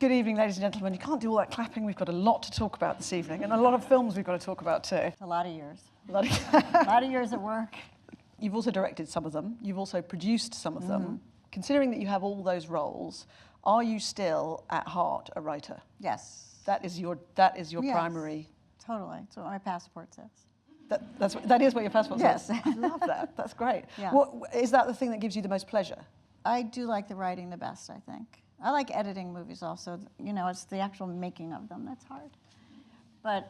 Good evening, ladies and gentlemen. You can't do all that clapping. We've got a lot to talk about this evening, and a lot of films we've got to talk about too. A lot of years. A lot A lot of years at work. You've also directed some of them. You've also produced some of them. Considering that you have all those roles, are you still, at heart, a writer? Yes. That is your Yes, primary... Totally. That's what my passport says. That is what your passport says? Yes. I love that. That's great. Yeah. Is that the thing that gives you the most pleasure? I do like the writing the best, I think. I like editing movies also. You know, it's the actual making of them that's hard. But,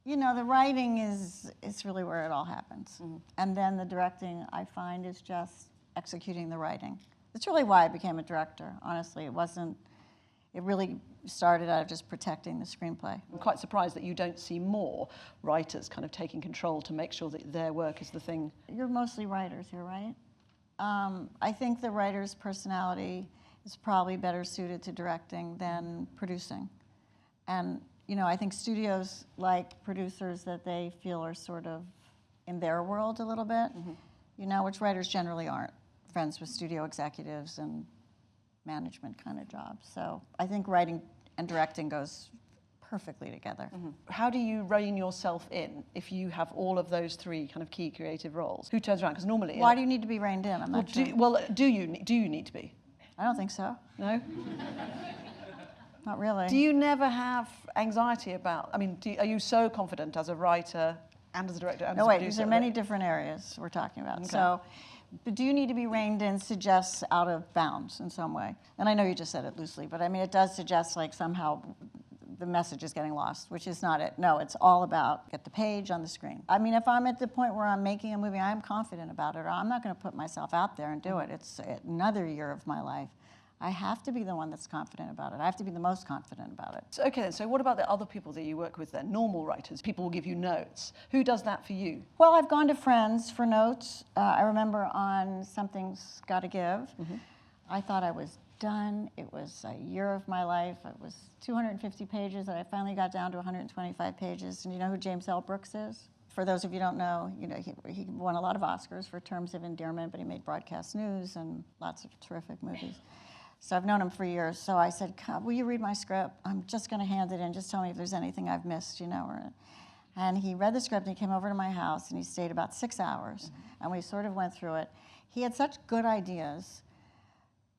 you know, the writing is really where it all happens. And then the directing, I find, is just executing the writing. That's really why I became a director, honestly. It really started out of just protecting the screenplay. I'm quite surprised that you don't see more writers kind of taking control to make sure that their work is the thing. You're mostly writers here, right? I think the writer's personality is probably better suited to directing than producing. And, you know, I think studios like producers that they feel are sort of in their world a little bit, you know, which writers generally aren't friends with studio executives and management kind of jobs. So I think writing and directing goes perfectly together. How do you rein yourself in if you have all of those three kind of key creative roles? Who turns around? Because normally... Why do you need to be reined in? I'm not sure. Do you need to be? I don't think so. No? Not really. Do you never have anxiety about... I mean, are you so confident as a writer and as a director and as a producer? No, wait, these are many different areas we're talking about. Okay. So, but do you need to be reined in suggests out of bounds in some way. And I know you just said it loosely, but I mean, it does suggest like somehow the message is getting lost, which is not it. No, it's all about get the page on the screen. I mean, if I'm at the point where I'm making a movie, I'm confident about it. I'm not going to put myself out there and do it. It's another year of my life. I have to be the one that's confident about it. I have to be the most confident about it. So, okay, so what about the other people that you work with then? Normal writers, people will give you notes. Who does that for you? Well, I've gone to friends for notes. I remember on Something's Gotta Give, I thought I was done. It was a year of my life. It was 250 pages, and I finally got down to 125 pages. And you know who James L. Brooks is? For those of you who don't know, you know, he won a lot of Oscars for Terms of Endearment, but he made broadcast news and lots of terrific movies. So I've known him for years. So I said, will you read my script? I'm just going to hand it in. Just tell me if there's anything I've missed, you know. And he read the script, and he came over to my house, and he stayed about 6 hours. And we sort of went through it. He had such good ideas,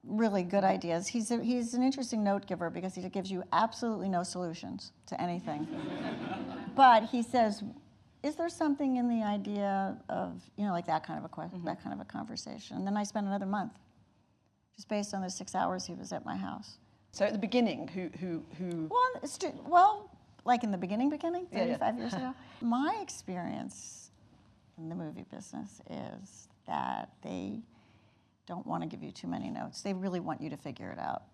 really good ideas. He's an interesting note giver because he gives you absolutely no solutions to anything. But he says, is there something in the idea of, you know, like that kind of a question, that kind of a conversation? And then I spent another month, just based on the 6 hours he was at my house. So at the beginning, who? Well, like in the beginning, 35 years ago. My experience in the movie business is that they don't want to give you too many notes. They really want you to figure it out.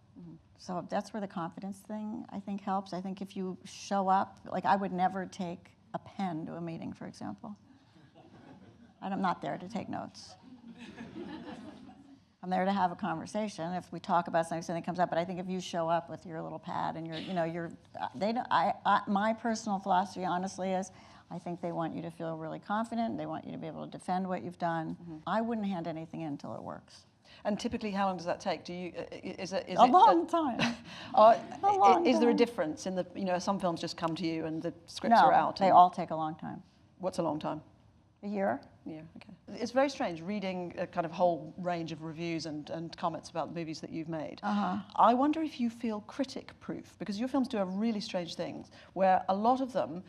So that's where the confidence thing, I think, helps. I think if you show up, like I would never take a pen to a meeting, for example. I'm not there to take notes. I'm there to have a conversation. If we talk about something comes up, but I think if you show up with your little pad and my personal philosophy, honestly, is I think they want you to feel really confident. They want you to be able to defend what you've done. I wouldn't hand anything in until it works. And typically, how long does that take? Is it a long time? Is there a difference in the, you know, some films just come to you and the scripts are out? No, they all take a long time. What's a long time? A year. Yeah, okay. It's very strange reading a kind of whole range of reviews and comments about the movies that you've made. I wonder if you feel critic-proof, because your films do a really strange things, where a lot of them,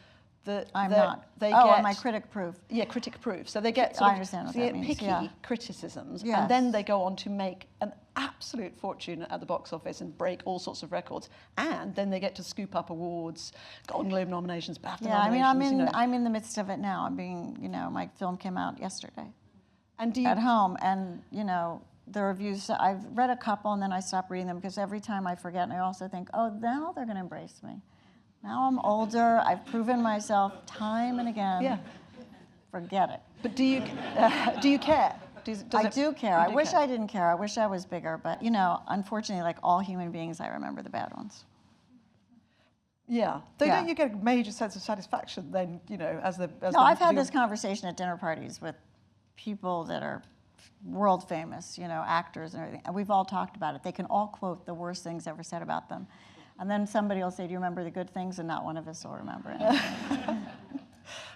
I'm not. They am I critic-proof? Yeah, critic-proof. So they get I understand what that means, picky criticisms, Yes. and then they go on to make an absolute fortune at the box office and break all sorts of records, and then they get to scoop up awards, Golden Globe nominations, BAFTA nominations. I mean, I'm in the midst of it now. My film came out yesterday. And at home, and you know, the reviews, I've read a couple and then I stop reading them because every time I forget, and I also think, oh, now they're going to embrace me. Now I'm older, I've proven myself time and again. Yeah. Forget it. But do you care? I do care. I wish I didn't care. I wish I was bigger. But, you know, unfortunately, like all human beings, I remember the bad ones. Yeah. Don't you get a major sense of satisfaction then, you know, as No, I've had this conversation at dinner parties with people that are world famous, you know, actors and everything. And we've all talked about it. They can all quote the worst things ever said about them. And then somebody will say, do you remember the good things? And not one of us will remember anything.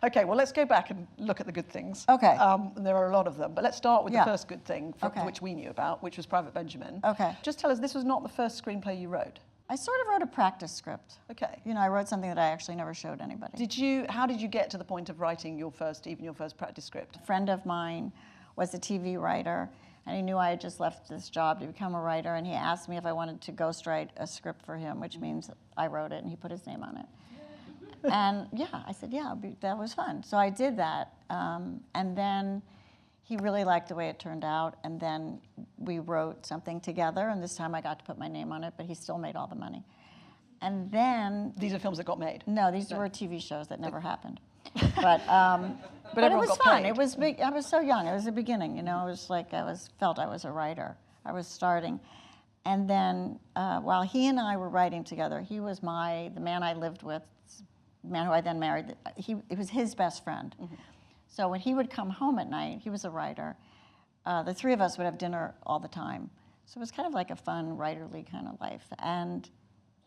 Okay, well, let's go back and look at the good things. Okay. And there are a lot of them. But let's start with Yeah. the first good thing, which we knew about, which was Private Benjamin. Okay. Just tell us, this was not the first screenplay you wrote. I sort of wrote a practice script. Okay. You know, I wrote something that I actually never showed anybody. How did you get to the point of writing your first practice script? A friend of mine was a TV writer, and he knew I had just left this job to become a writer, and he asked me if I wanted to ghostwrite a script for him, which means I wrote it, and he put his name on it. And yeah, I said, yeah, that was fun. So I did that, and then he really liked the way it turned out, and then we wrote something together, and this time I got to put my name on it, but he still made all the money. And then... These are films that got made? No, these were TV shows that never happened. But it was fun. It was big. I was so young. It was the beginning, you know. It was like felt I was a writer. I was starting. And then while he and I were writing together, he was the man I lived with, the man who I then married. It was his best friend. Mm-hmm. So when he would come home at night, he was a writer. The three of us would have dinner all the time. So it was kind of like a fun, writerly kind of life. And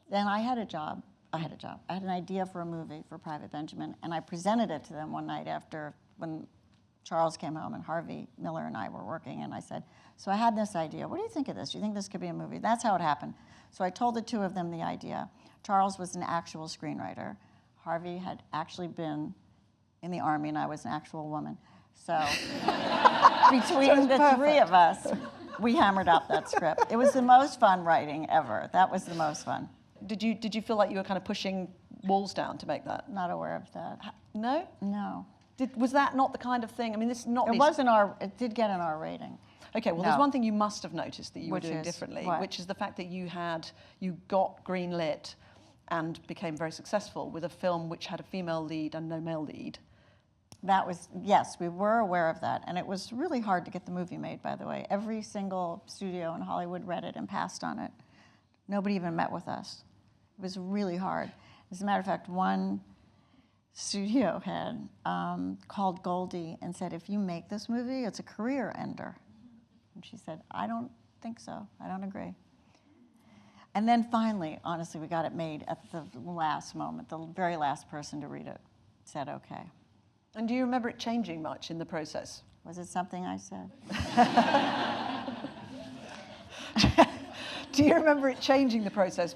then I had a job. I had an idea for a movie for Private Benjamin, and I presented it to them one night when Charles came home and Harvey Miller and I were working, and I said, so I had this idea. What do you think of this? Do you think this could be a movie? That's how it happened. So I told the two of them the idea. Charles was an actual screenwriter. Harvey had actually been in the Army, and I was an actual woman. So between the three of us, we hammered out that script. It was the most fun writing ever. That was the most fun. Did you feel like you were kind of pushing walls down to make that? Not aware of that. No? No. Was that not the kind of thing? I mean, this is not. It did get an R rating. Okay, well, there's one thing you must have noticed that you were doing differently, what? which is the fact that you got greenlit and became very successful with a film which had a female lead and no male lead. Yes, we were aware of that, and it was really hard to get the movie made, by the way. Every single studio in Hollywood read it and passed on it. Nobody even met with us. It was really hard. As a matter of fact, one studio head called Goldie and said, if you make this movie, it's a career ender. And she said, I don't think so. I don't agree. And then finally, honestly, we got it made at the last moment. The very last person to read it said, okay. And do you remember it changing much in the process? Was it something I said? Do you remember it changing the process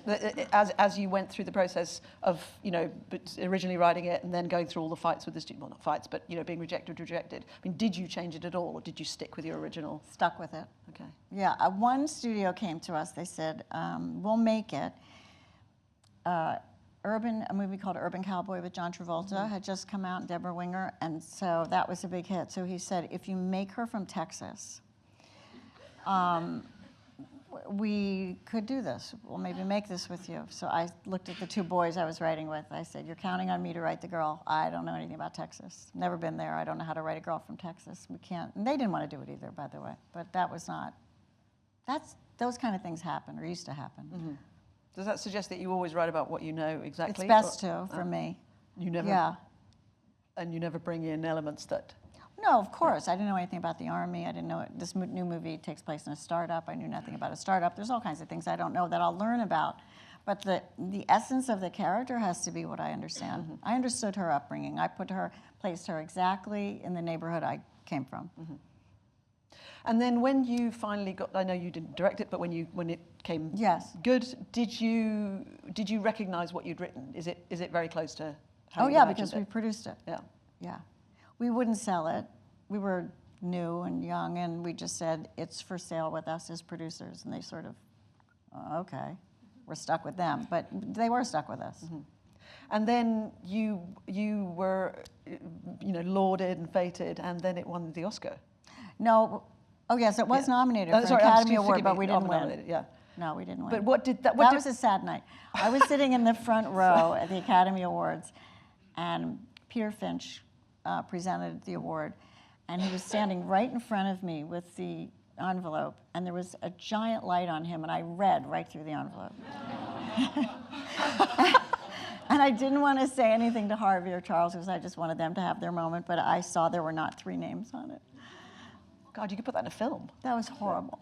as you went through the process of, you know, originally writing it and then going through all the fights with the student? Well, not fights, but, you know, being rejected. I mean, did you change it at all, or did you stick with your original? Stuck with it. Okay. Yeah, one studio came to us. They said, we'll make it. A movie called Urban Cowboy with John Travolta had just come out, and Deborah Winger, and so that was a big hit. So he said, if you make her from Texas, we could do this. We'll maybe make this with you. So I looked at the two boys I was writing with. I said, you're counting on me to write the girl. I don't know anything about Texas. Never been there. I don't know how to write a girl from Texas. We can't. And they didn't want to do it either, by the way. But that was not. Those kind of things happen, or used to happen. Mm-hmm. Does that suggest that you always write about what you know exactly? It's best to, for me. You never. Yeah. And you never bring in elements that. No, of course. I didn't know anything about the Army. I didn't know this new movie takes place in a startup. I knew nothing about a startup. There's all kinds of things I don't know that I'll learn about. But the essence of the character has to be what I understand. Mm-hmm. I understood her upbringing. I placed her exactly in the neighborhood I came from. Mm-hmm. And then when you finally got, I know you didn't direct it, but when it came good, did you recognize what you'd written? Is it very close to how you imagined because we produced it. Yeah. Yeah. We wouldn't sell it. We were new and young, and we just said, it's for sale with us as producers. And they sort of, okay, we're stuck with them. But they were stuck with us. Mm-hmm. And then you were, lauded and feted, and then it won the Oscar. No, yes, it was nominated for an Academy Award, but we didn't win. Yeah. No, we didn't win. But what did that? That was a sad night. I was sitting in the front row at the Academy Awards, and Peter Finch presented the award, and he was standing right in front of me with the envelope, and there was a giant light on him, and I read right through the envelope. And I didn't want to say anything to Harvey or Charles because I just wanted them to have their moment, but I saw there were not 3 names on it. God, you could put that in a film. That was horrible.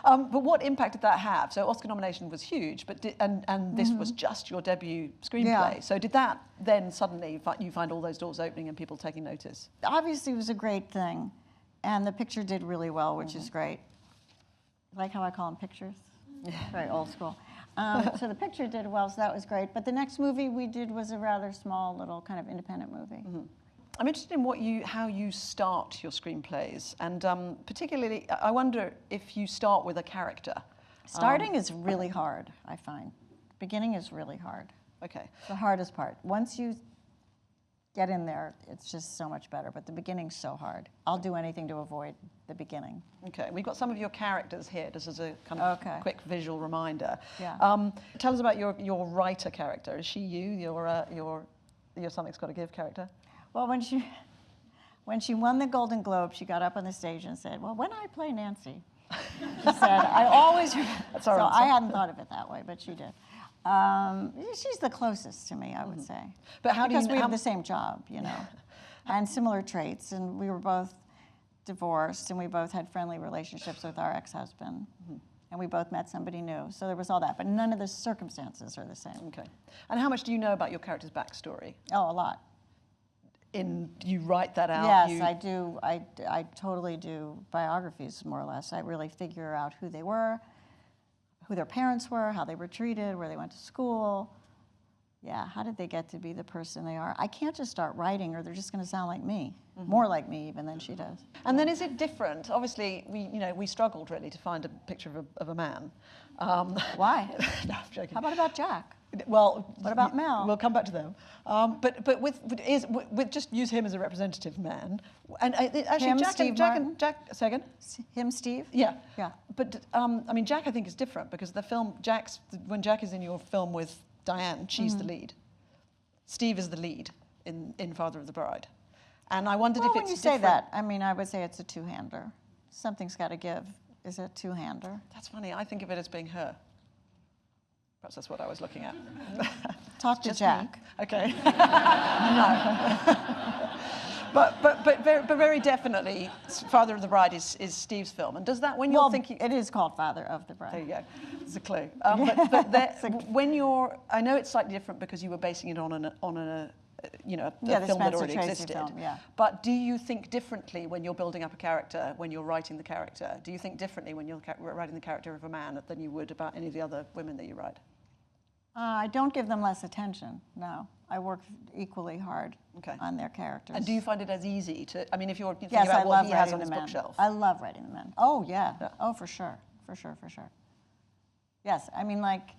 But what impact did that have? So Oscar nomination was huge, but and this was just your debut screenplay. Yeah. So did that then suddenly you find all those doors opening and people taking notice? Obviously, it was a great thing, and the picture did really well, which is great. Like how I call them pictures? Yeah. Very old school. So the picture did well, so that was great. But the next movie we did was a rather small, little kind of independent movie. I'm interested in how you start your screenplays, and particularly, I wonder if you start with a character. Starting is really hard, I find. Beginning is really hard. Okay. The hardest part. Once you get in there, it's just so much better. But the beginning's so hard. I'll do anything to avoid the beginning. Okay, we've got some of your characters here, just as a kind of quick visual reminder. Yeah. Tell us about your writer character. Is she you, your Something's Got to Give character? Well, when she won the Golden Globe, she got up on the stage and said, "Well, when I play Nancy," she said, "I always." That's so I hadn't thought of it that way, but she did. She's the closest to me, I would say. But how because we have the same job, you know, and similar traits, and we were both divorced, and we both had friendly relationships with our ex-husband, and we both met somebody new. So there was all that, but none of the circumstances are the same. Okay. And how much do you know about your character's backstory? Oh, a lot. You write that out? Yes, I do. I totally do biographies, more or less. I really figure out who they were, who their parents were, how they were treated, where they went to school. Yeah, how did they get to be the person they are? I can't just start writing, or they're just going to sound like me, more like me even than she does. And then is it different? Obviously, we struggled really to find a picture of a man. Why? No, I'm joking. How about Jack? Well, what about Mel? We'll come back to them. But with just use him as a representative man. And actually, him, Jack. Say again? Him, Steve. Yeah. Yeah. But I mean, Jack I think is different because the film when Jack is in your film with Diane, she's the lead. Steve is the lead in Father of the Bride. And I wondered if it's when you say that, I mean, I would say it's a two-hander. Something's got to give. Is it a two-hander? That's funny. I think of it as being her. Perhaps that's what I was looking at. Talk to Jack. Me. Okay. No. but very definitely, Father of the Bride is Steve's film. And does that, when you're thinking... it is called Father of the Bride. There you go. It's a clue. When you're... I know it's slightly different because you were basing it on a film that already existed. Film, yeah. But do you think differently when you're building up a character, when you're writing the character? Do you think differently when you're writing the character of a man than you would about any of the other women that you write? I don't give them less attention, no. I work equally hard on their characters. And do you find it as easy to, I mean, if you're thinking yes, about what he has on the his men. bookshelf? I love writing the men. Oh, yeah. Oh, for sure. For sure. Yes, I mean, like,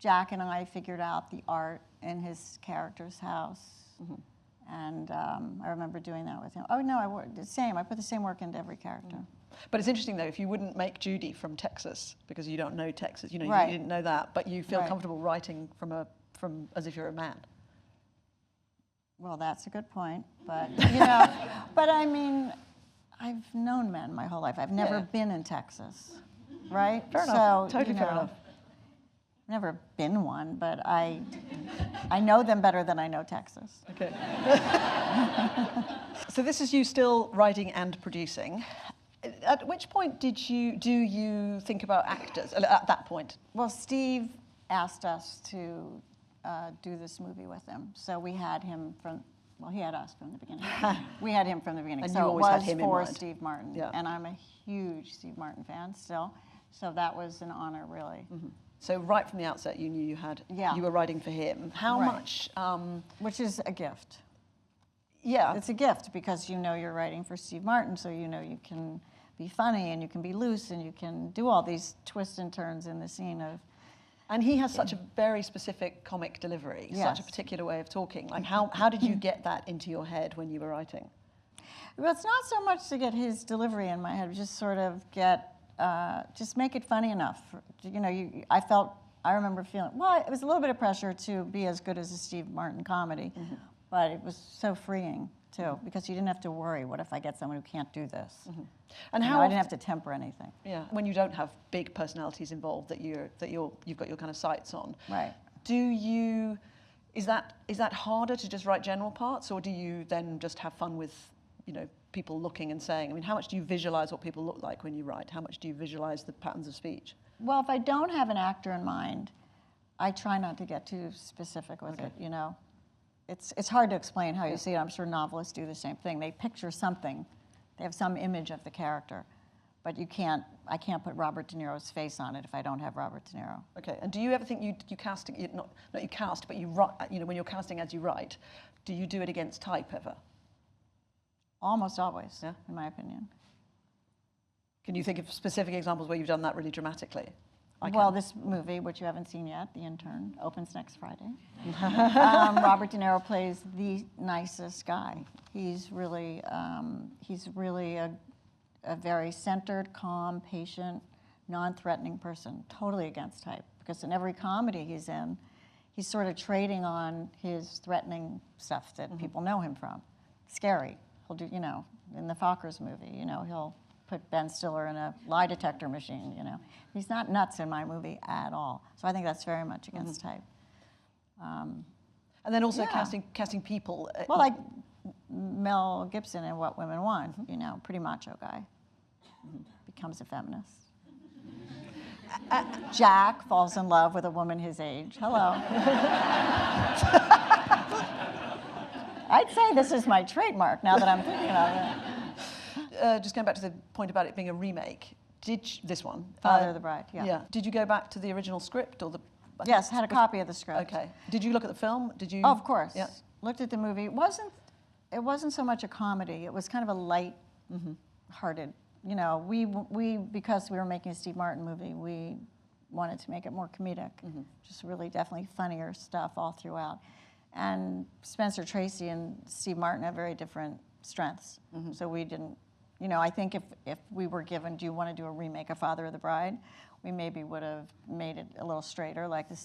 Jack and I figured out the art in his character's house. And I remember doing that with him. Oh, no, I put the same work into every character. But it's interesting, though, if you wouldn't make Judy from Texas, because you don't know Texas, you didn't know that, but you feel comfortable writing from as if you're a man. Well, that's a good point, but, but I mean, I've known men my whole life. I've never been in Texas, right? Fair enough, totally fair enough. I've never been one, but I know them better than I know Texas. Okay. So this is you still writing and producing. At which point do you think about actors at that point? Well, Steve asked us to do this movie with him, so we had him he had us from the beginning. We had him from the beginning, and so you always had him it was for in mind. Steve Martin, yeah. And I'm a huge Steve Martin fan still, so that was an honor, really. So right from the outset, you knew you were writing for him. How much? Which is a gift. Yeah, it's a gift because you're writing for Steve Martin, so you can be funny and you can be loose and you can do all these twists and turns in the scene of. And he has such a very specific comic delivery, such a particular way of talking. Like how did you get that into your head when you were writing? Well, it's not so much to get his delivery in my head, just sort of just make it funny enough. I remember feeling, well, it was a little bit of pressure to be as good as a Steve Martin comedy, but it was so freeing too, because you didn't have to worry, what if I get someone who can't do this? And I didn't have to temper anything. Yeah, when you don't have big personalities involved that you've got your kind of sights on. Right. Is that harder to just write general parts, or do you then just have fun with you know, people looking and saying? I mean, how much do you visualize what people look like when you write? How much do you visualize the patterns of speech? Well, if I don't have an actor in mind, I try not to get too specific with it, you know. It's hard to explain how you see it. I'm sure novelists do the same thing. They picture something. They have some image of the character. But I can't put Robert De Niro's face on it if I don't have Robert De Niro. Okay, and do you ever think you cast, not you cast, but you write, you know, when you're casting as you write, do you do it against type ever? Almost always, in my opinion. Can you think of specific examples where you've done that really dramatically? Well, this movie, which you haven't seen yet, The Intern, opens next Friday. Robert De Niro plays the nicest guy. He's really a very centered, calm, patient, non-threatening person, totally against type. Because in every comedy he's in, he's sort of trading on his threatening stuff that people know him from. Scary. He'll do, you know, in the Fockers movie, you know, he'll put Ben Stiller in a lie detector machine, you know. He's not nuts in my movie at all. So I think that's very much against type. And then also casting people. Well, like Mel Gibson in What Women Want, you know, pretty macho guy. Becomes a feminist. Jack falls in love with a woman his age. Hello. I'd say this is my trademark now that I'm thinking about it. Just going back to the point about it being a remake, this one? Father of the Bride, yeah. Did you go back to the original script or the? Yes, had a copy of the script. Okay. Did you look at the film? Did you? Oh, of course. Yeah. Looked at the movie. It wasn't so much a comedy. It was kind of a light-hearted. You know, we because we were making a Steve Martin movie, we wanted to make it more comedic. Just really definitely funnier stuff all throughout. And Spencer Tracy and Steve Martin have very different strengths. So we didn't, you know, I think if we were given, do you want to do a remake of Father of the Bride? We maybe would have made it a little straighter, like the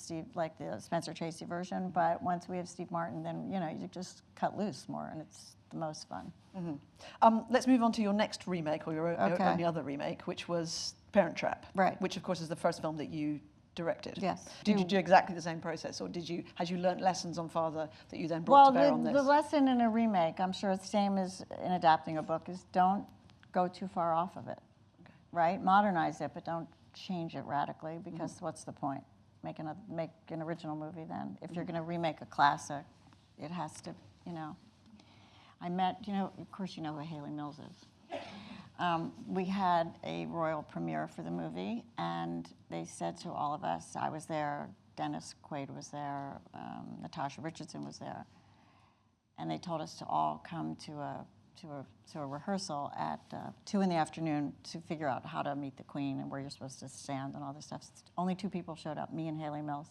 Spencer Tracy version. But once we have Steve Martin, then you know you just cut loose more, and it's the most fun. Let's move on to your next remake, or your only other remake, which was Parent Trap. Right. Which, of course, is the first film that you directed. Yes. Did you do exactly the same process, or had you learnt lessons on Father that you then brought to bear on this? Well, the lesson in a remake, I'm sure it's the same as in adapting a book, is don't go too far off of it. Okay. Right? Modernize it, but don't change it radically, because what's the point? Make an original movie then. If you're going to remake a classic, it has to, you know. I met, you know, of course you know who Haley Mills is. We had a royal premiere for the movie, and they said to all of us, I was there, Dennis Quaid was there, Natasha Richardson was there, and they told us to all come to a rehearsal at 2 in the afternoon to figure out how to meet the Queen and where you're supposed to stand and all this stuff. Only 2 people showed up, me and Haley Mills.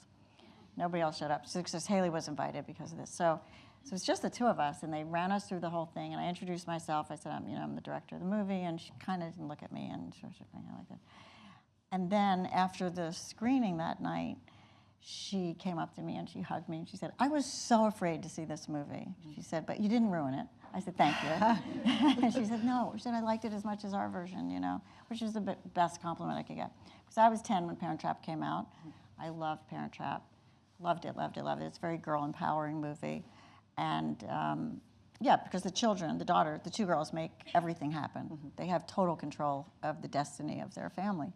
Nobody else showed up, because Haley was invited because of this. So it's just the 2 of us, and they ran us through the whole thing. And I introduced myself. I said, I'm the director of the movie, and she kind of didn't look at me, and she was like that. And then after the screening that night, she came up to me and she hugged me and she said, I was so afraid to see this movie. She said, but you didn't ruin it. I said, thank you. And she said, no. She said, I liked it as much as our version, you know, which is the best compliment I could get. Because I was 10 when Parent Trap came out. I loved Parent Trap. Loved it, loved it, loved it. It's a very girl-empowering movie. And yeah, because the 2 girls make everything happen. They have total control of the destiny of their family.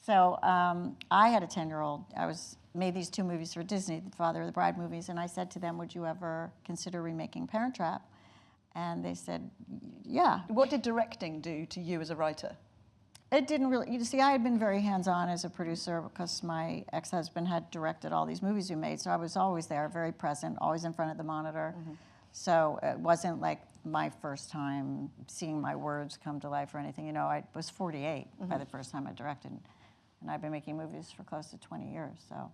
So I had a 10-year-old. I made these 2 movies for Disney, the Father of the Bride movies, and I said to them, would you ever consider remaking Parent Trap? And they said, yeah. What did directing do to you as a writer? It didn't really, you see, I had been very hands-on as a producer because my ex-husband had directed all these movies we made, so I was always there, very present, always in front of the monitor. So it wasn't like my first time seeing my words come to life or anything. You know, I was 48 by the first time I directed, and I've been making movies for close to 20 years, so.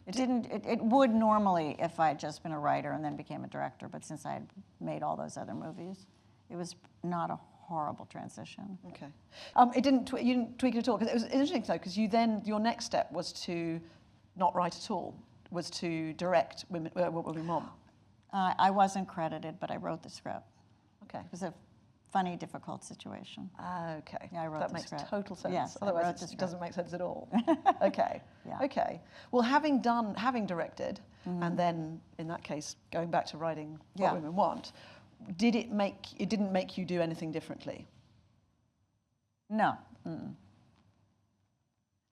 It would normally if I had just been a writer and then became a director, but since I had made all those other movies, it was not a horrible transition. Okay. You didn't tweak it at all, because it was interesting though, because your next step was to not write at all, was to direct What Women Want. I wasn't credited, but I wrote the script. Okay. It was a funny, difficult situation. Okay. Yeah, I wrote the script. That makes total sense. Yes, otherwise it doesn't make sense at all. Okay. Yeah. Okay. Well, having directed, and then in that case going back to writing What Women Want, it didn't make you do anything differently? No. Mm-mm.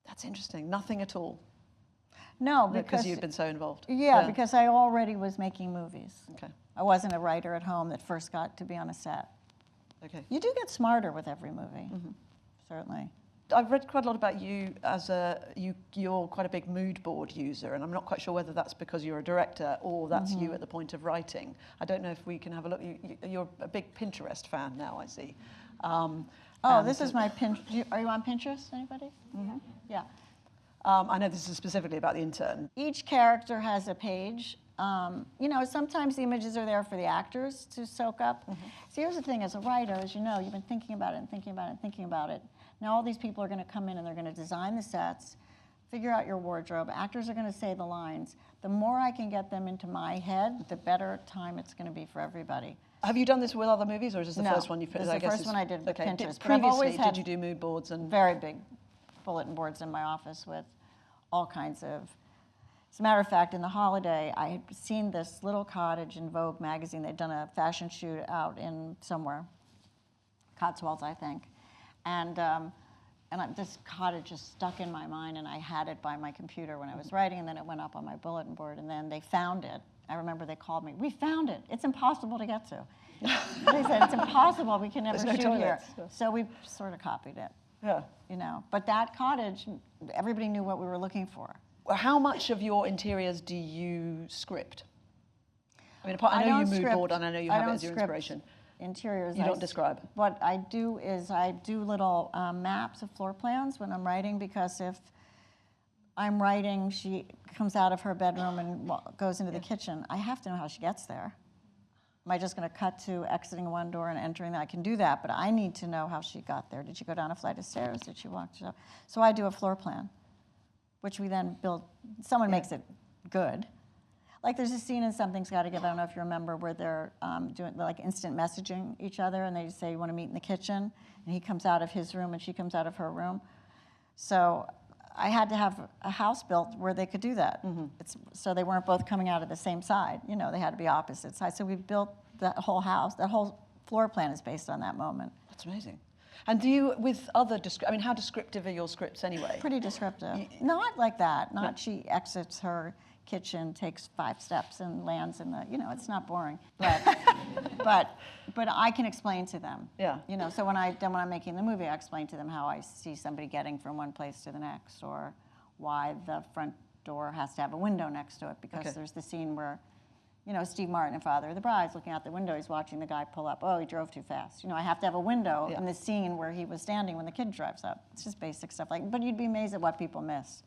That's interesting. Nothing at all. No, because you'd been so involved. Yeah, because I already was making movies. Okay. I wasn't a writer at home that first got to be on a set. Okay. You do get smarter with every movie, certainly. I've read quite a lot about you as you're quite a big mood board user, and I'm not quite sure whether that's because you're a director or that's you at the point of writing. I don't know if we can have a look. You're a big Pinterest fan now, I see. This is my Pinterest. Are you on Pinterest, anybody? Yeah. I know this is specifically about the intern. Each character has a page. You know, sometimes the images are there for the actors to soak up. So here's the thing, as a writer, as you know, you've been thinking about it and thinking about it and thinking about it. Now all these people are going to come in and they're going to design the sets, figure out your wardrobe. Actors are going to say the lines. The more I can get them into my head, the better time it's going to be for everybody. Have you done this with other movies, or is this the first one you've put? This is the first one I did with Pinterest. Previously, did you do mood boards? And very big bulletin boards in my office with all kinds of... As a matter of fact, in the holiday, I had seen this little cottage in Vogue magazine. They'd done a fashion shoot out in somewhere, Cotswolds, I think. And this cottage just stuck in my mind, and I had it by my computer when I was writing, and then it went up on my bulletin board, and then they found it. I remember they called me, "We found it. It's impossible to get to." They said, "It's impossible. We can never shoot here." So we sort of copied it. Yeah. You know, but that cottage, everybody knew what we were looking for. Well, how much of your interiors do you script? I mean, I know you mood board, and I know you have it as your inspiration. Interiors. You don't describe. What I do is I do little maps of floor plans when I'm writing, because if I'm writing, she comes out of her bedroom and goes into the kitchen, I have to know how she gets there. Am I just going to cut to exiting one door and entering? I can do that, but I need to know how she got there. Did she go down a flight of stairs? Did she walk? So I do a floor plan, which we then build. Someone makes it good. Like there's a scene in Something's Gotta Give, I don't know if you remember, where they're doing like instant messaging each other, and they say, "You want to meet in the kitchen?" And he comes out of his room and she comes out of her room. So I had to have a house built where they could do that. So they weren't both coming out of the same side. You know, they had to be opposite sides. So we built that whole house. That whole floor plan is based on that moment. That's amazing. And do you, with other, I mean, how descriptive are your scripts anyway? Pretty descriptive. Not like that. Not she exits her kitchen, takes 5 steps and lands in the, you know, it's not boring. But but I can explain to them. Yeah. You know, so when I'm making the movie, I explain to them how I see somebody getting from one place to the next, or why the front door has to have a window next to it, because there's the scene where, you know, Steve Martin, Father of the Bride's looking out the window, he's watching the guy pull up. Oh, he drove too fast. You know, I have to have a window in the scene where he was standing when the kid drives up. It's just basic stuff like, but you'd be amazed at what people miss.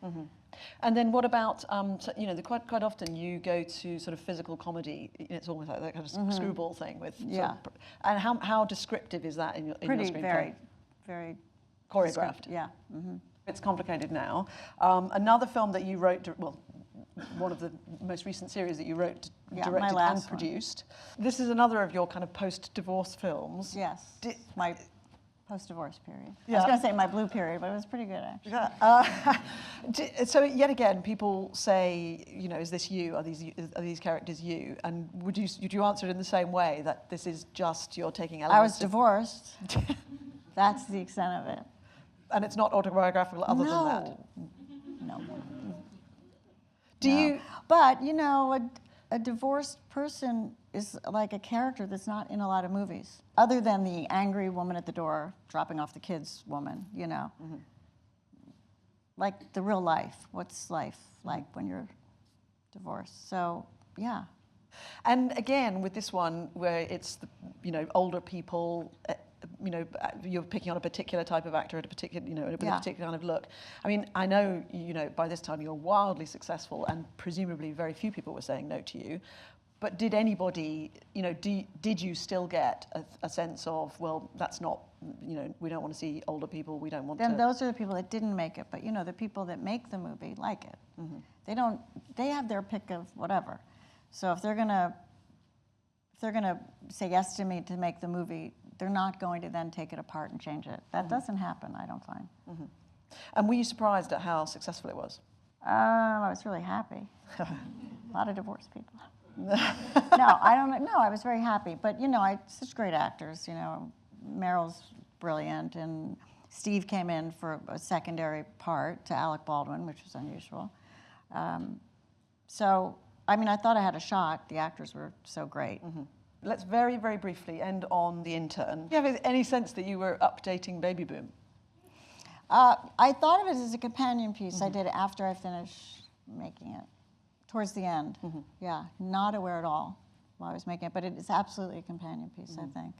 And then what about, so, you know, quite often you go to sort of physical comedy. It's almost like that kind of screwball thing with. And how descriptive is that in your screenplay? Very, very choreographed. Yeah. It's complicated now. Another film that you wrote, well, one of the most recent series that you wrote, directed and produced. This is another of your kind of post-divorce films. Yes, my post-divorce period. I was going to say my blue period, but it was pretty good, actually. So yet again, people say, you know, is this you? Are these characters you? And would you answer it in the same way, that this is just you're taking elements? I was divorced. That's the extent of it. And it's not autobiographical other than that? No. But, you know, a divorced person is like a character that's not in a lot of movies, other than the angry woman at the door dropping off the kids woman, you know. Like the real life. What's life like when you're divorced? So, yeah. And again, with this one, where it's, you know, older people, you know, you're picking on a particular type of actor at a particular, you know, with a particular kind of look. I mean, I know, you know, by this time you're wildly successful, and presumably very few people were saying no to you. But did anybody, you know, did you still get a sense of, well, that's not, you know, we don't want to see older people, we don't want to... Then those are the people that didn't make it, but, you know, the people that make the movie like it. They have their pick of whatever. So if they're gonna say yes to me to make the movie, they're not going to then take it apart and change it. That doesn't happen, I don't find. And were you surprised at how successful it was? I was really happy. A lot of divorced people. No, I don't know. No, I was very happy. But, you know, such great actors, you know. Meryl's brilliant, and Steve came in for a secondary part to Alec Baldwin, which was unusual. So, I mean, I thought I had a shot. The actors were so great. Mm-hmm. Let's very, very briefly end on The Intern. Do you have any sense that you were updating Baby Boom? I thought of it as a companion piece. Mm-hmm. I did it after I finished making it, towards the end. Mm-hmm. Yeah, not aware at all while I was making it, but it is absolutely a companion piece, mm-hmm. I think.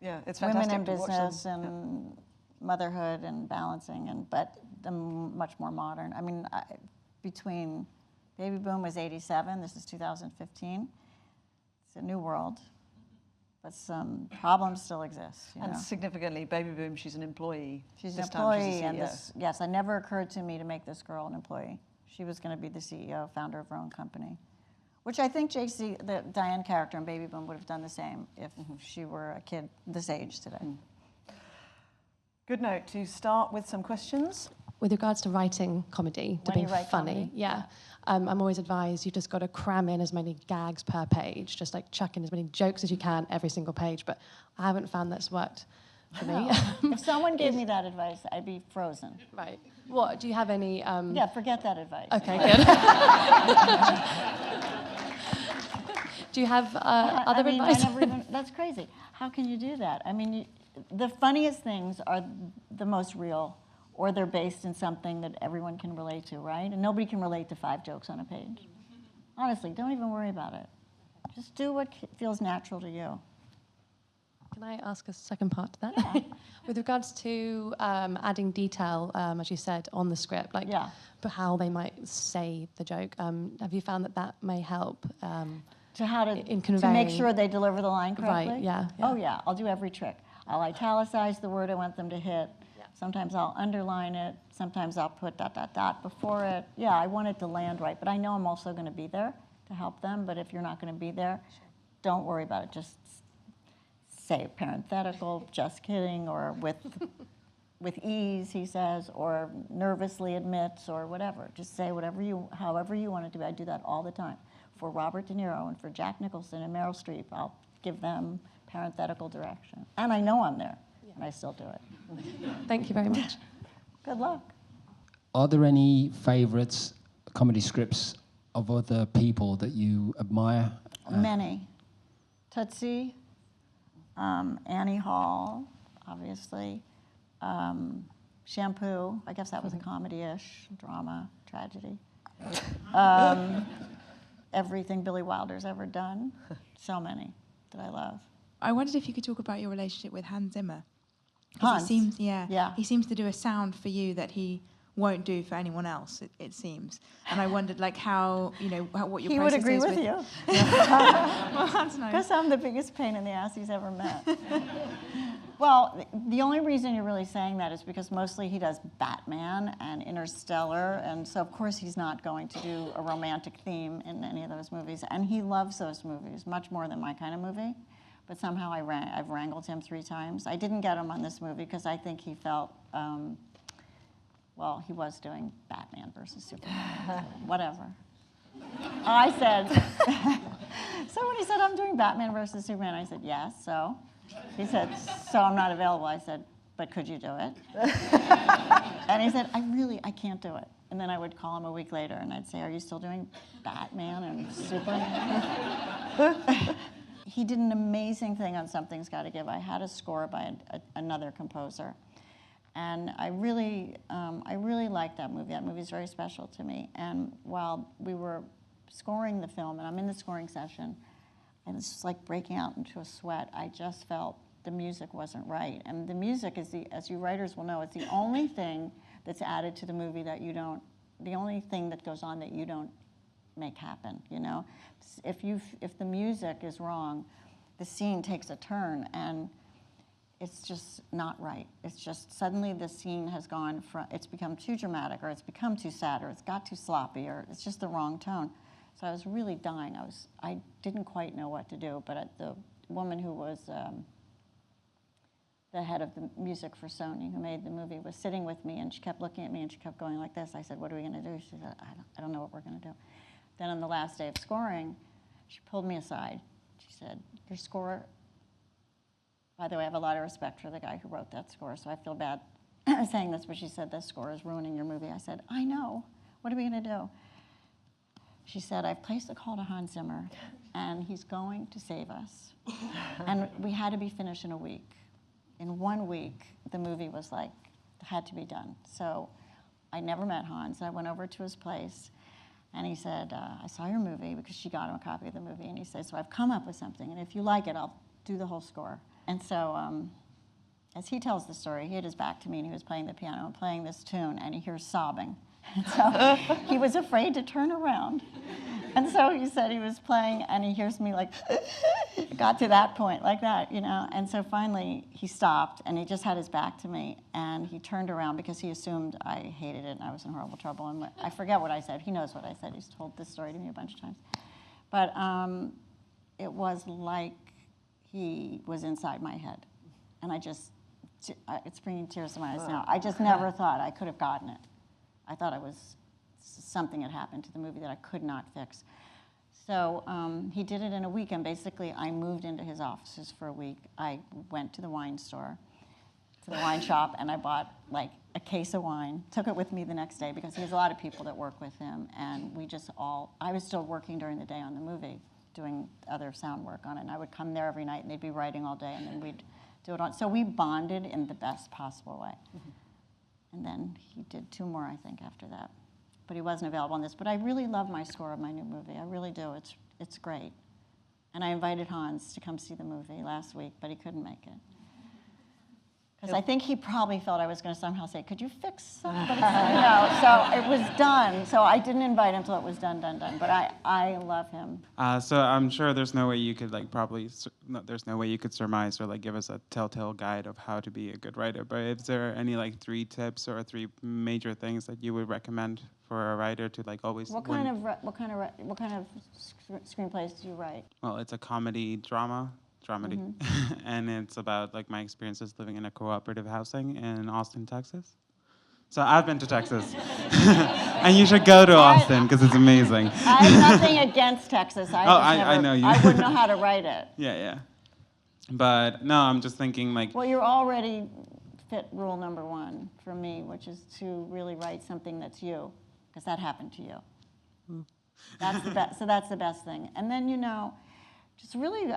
Yeah, it's fantastic. Women in to business watch them. and motherhood and balancing, but much more modern. I mean, between Baby Boom was 87, this is 2015. It's a new world. But some problems still exist. And know? Significantly, Baby Boom, she's an employee. She's an employee, and yes, it never occurred to me to make this girl an employee. She was going to be the CEO, founder of her own company, which I think JC, the Diane character in Baby Boom, would have done the same if she were a kid this age today. Good note to start with some questions. With regards to writing comedy, to being funny, yeah. I'm always advised you've just got to cram in as many gags per page, just like chuck in as many jokes as you can every single page, but I haven't found that's worked for me. If someone gave me that advice, I'd be frozen. Right. What, do you have any... Yeah, forget that advice. Okay, good. Do you have other advice? That's crazy. How can you do that? I mean, the funniest things are the most real, or they're based in something that everyone can relate to, right? And nobody can relate to 5 jokes on a page. Honestly, don't even worry about it. Just do what feels natural to you. Can I ask a second part to that? Yeah. With regards to adding detail, as you said, on the script, like how they might say the joke, have you found that may help? To make sure they deliver the line correctly? Right, yeah. Oh, yeah, I'll do every trick. I'll italicize the word I want them to hit. Sometimes I'll underline it. Sometimes I'll put ... before it. Yeah, I want it to land right. But I know I'm also going to be there to help them. But if you're not going to be there, don't worry about it. Just say parenthetical, just kidding, or with ease, he says, or nervously admits, or whatever. Just say however you want it to be. I do that all the time. For Robert De Niro and for Jack Nicholson and Meryl Streep, I'll give them parenthetical direction. And I know I'm there. And I still do it. Thank you very much. Good luck. Are there any favourites, comedy scripts of other people that you admire? Many. Tootsie, Annie Hall, obviously. Shampoo, I guess that was a comedy-ish, drama, tragedy. Everything Billy Wilder's ever done. So many that I love. I wondered if you could talk about your relationship with Hans Zimmer. Hans? He seems to do a sound for you that he won't do for anyone else, it seems. And I wondered, like, what your process is. He would agree with you. Well, that's nice. Because I'm the biggest pain in the ass he's ever met. Well, the only reason you're really saying that is because mostly he does Batman and Interstellar, and so of course he's not going to do a romantic theme in any of those movies. And he loves those movies much more than my kind of movie. But somehow I've wrangled him 3 times. I didn't get him on this movie because I think he felt, he was doing Batman versus Superman. Whatever. I said, so when he said, I'm doing Batman versus Superman, I said, yes, so? He said, so I'm not available. I said, but could you do it? And he said, I can't do it. And then I would call him a week later and I'd say, are you still doing Batman and Superman? He did an amazing thing on Something's Gotta Give. I had a score by another composer. And I really liked that movie. That movie's very special to me. And while we were scoring the film, and I'm in the scoring session, and it's just like breaking out into a sweat, I just felt the music wasn't right. And the music is as you writers will know, it's the only thing that's added to the movie that you don't, the only thing that goes on that you don't make happen, you know? If the music is wrong, the scene takes a turn and it's just not right. It's just suddenly the scene has gone from, it's become too dramatic, or it's become too sad, or it's got too sloppy, or it's just the wrong tone. So I was really dying. I didn't quite know what to do, but the woman who was the head of the music for Sony, who made the movie, was sitting with me, and she kept looking at me, and she kept going like this. I said, what are we going to do? She said, I don't know what we're going to do. Then on the last day of scoring, She pulled me aside. She said, your score, by the way, I have a lot of respect for the guy who wrote that score, so I feel bad saying this, but she said, this score is ruining your movie. I said, I know. What are we going to do? She said, I've placed a call to Hans Zimmer, and he's going to save us. And we had to be finished in a week. In 1 week, the movie was like, had to be done. So I never met Hans. I went over to his place, and he said, I saw your movie, because she got him a copy of the movie, and he said, so I've come up with something, and if you like it, I'll do the whole score. And so as he tells the story, he had his back to me, and he was playing the piano and playing this tune, and he hears sobbing. And so he was afraid to turn around. And so he said he was playing, and he hears me like, got to that point, like that, you know. And so finally he stopped, and he just had his back to me, and he turned around because he assumed I hated it and I was in horrible trouble. And I forget what I said. He knows what I said. He's told this story to me a bunch of times. But it was like he was inside my head. And it's bringing tears to my eyes now. I just never thought I could have gotten it. I thought something had happened to the movie that I could not fix. So he did it in a week, and basically I moved into his offices for a week. I went to the wine store, to the wine shop, and I bought like a case of wine, took it with me the next day because he has a lot of people that work with him, and I was still working during the day on the movie, doing other sound work on it, and I would come there every night, and they'd be writing all day, and then we'd do it on. So we bonded in the best possible way. Mm-hmm. And then he did 2 more, I think, after that. But he wasn't available on this. But I really love my score of my new movie. I really do. It's great. And I invited Hans to come see the movie last week, but he couldn't make it. Because I think he probably felt I was going to somehow say, could you fix something? But so it was done. So I didn't invite him until it was done. But I love him. So I'm sure there's no way you could there's no way you could surmise or give us a telltale guide of how to be a good writer. But is there any 3 tips or 3 major things that you would recommend for a writer to always? What kind of screenplays do you write? Well, it's a comedy dramedy, mm-hmm. And it's about my experiences living in a cooperative housing in Austin, Texas. So I've been to Texas, and you should go to Austin because it's amazing. I have nothing against Texas. I know you. I wouldn't know how to write it. Yeah. But no, I'm just thinking Well, you're already fit rule number 1 for me, which is to really write something that's you, because that happened to you. Mm. That's the best. So that's the best thing. And then just really.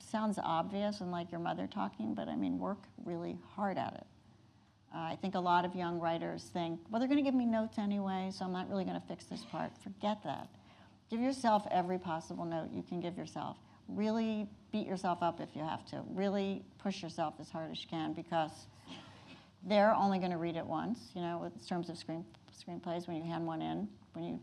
Sounds obvious and like your mother talking, but work really hard at it. I think a lot of young writers think, well, they're going to give me notes anyway, so I'm not really going to fix this part. Forget that. Give yourself every possible note you can give yourself. Really beat yourself up if you have to. Really push yourself as hard as you can, because they're only going to read it once, in terms of screenplays. When you hand one in, when you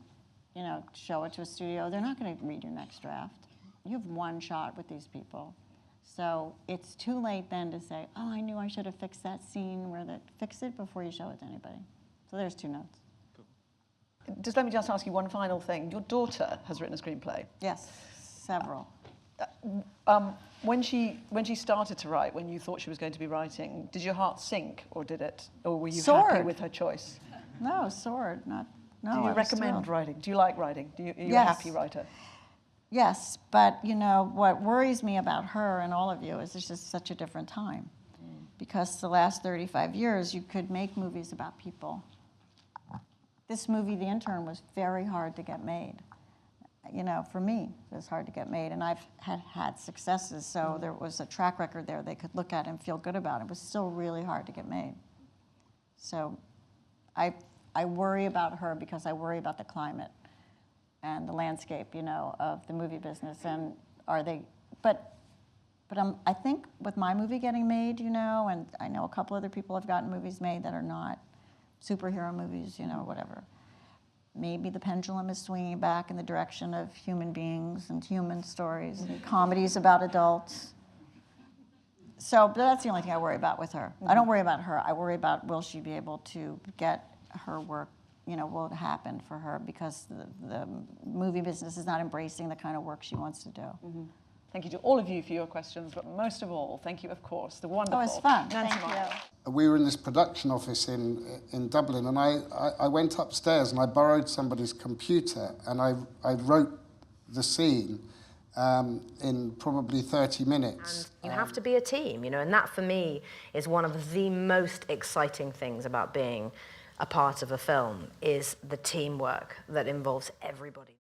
show it to a studio, they're not going to read your next draft. You have 1 shot with these people. So it's too late then to say, oh, I knew I should have fixed that scene, fix it before you show it to anybody. So there's 2 notes. Just let me just ask you one final thing. Your daughter has written a screenplay. Yes, several. When she started to write, when you thought she was going to be writing, did your heart sink, or were you happy with her choice? No, soared. No. Do you recommend writing? Do you like writing? Are you a happy writer? Yes, but what worries me about her and all of you is it's just such a different time. Because the last 35 years, you could make movies about people. This movie, The Intern, was very hard to get made. For me, it was hard to get made, and I've had successes, so there was a track record there they could look at and feel good about. It was still really hard to get made. So I worry about her because I worry about the climate and the landscape, of the movie business. And but I think with my movie getting made, and I know a couple other people have gotten movies made that are not superhero movies, whatever. Maybe the pendulum is swinging back in the direction of human beings and human stories and comedies about adults. But that's the only thing I worry about with her. I don't worry about her. I worry about, will she be able to get her work, will it happen for her, because the movie business is not embracing the kind of work she wants to do. Mm-hmm. Thank you to all of you for your questions, but most of all, thank you, of course, the wonderful it's fun. Nancy Thank Meyers. you. We were in this production office in Dublin, and I went upstairs and I borrowed somebody's computer and I wrote the scene, in probably 30 minutes. And you have to be a team, and that for me is one of the most exciting things about being a part of a film, is the teamwork that involves everybody.